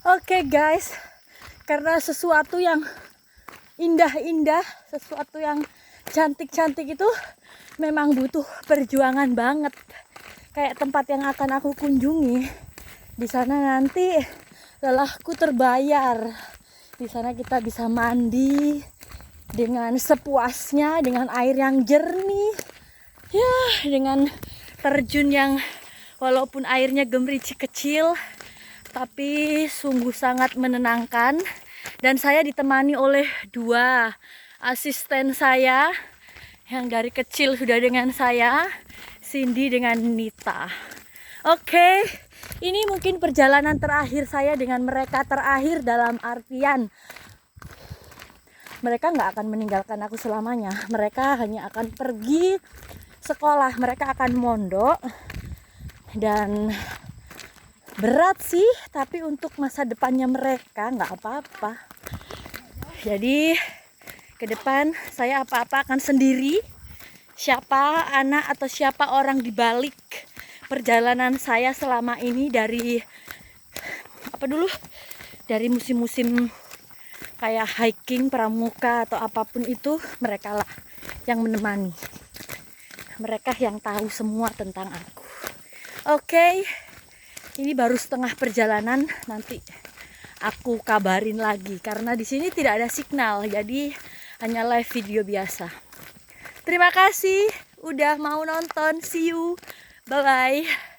Oke guys, karena sesuatu yang indah-indah, sesuatu yang cantik-cantik itu memang butuh perjuangan banget. Kayak tempat yang akan aku kunjungi, di sana nanti lelahku terbayar. Di sana kita bisa mandi dengan sepuasnya, dengan air yang jernih, ya, dengan terjun yang walaupun airnya gemericik kecil, tapi sungguh sangat menenangkan. Dan saya ditemani oleh dua asisten saya yang dari kecil sudah dengan saya, Cindy dengan Nita. Oke, ini mungkin perjalanan terakhir saya dengan mereka, terakhir dalam artian mereka nggak akan meninggalkan aku selamanya. Mereka hanya akan pergi sekolah, mereka akan mondok. Dan berat sih, tapi untuk masa depannya mereka nggak apa-apa. Jadi ke depan saya apa-apa akan sendiri. Siapa anak atau siapa orang di balik perjalanan saya selama ini dari dari musim-musim kayak hiking, pramuka atau apapun itu, mereka lah yang menemani. Mereka yang tahu semua tentang aku. Oke. Ini baru setengah perjalanan, nanti aku kabarin lagi karena di sini tidak ada signal, jadi hanya live video biasa. Terima kasih udah mau nonton, see you, bye bye.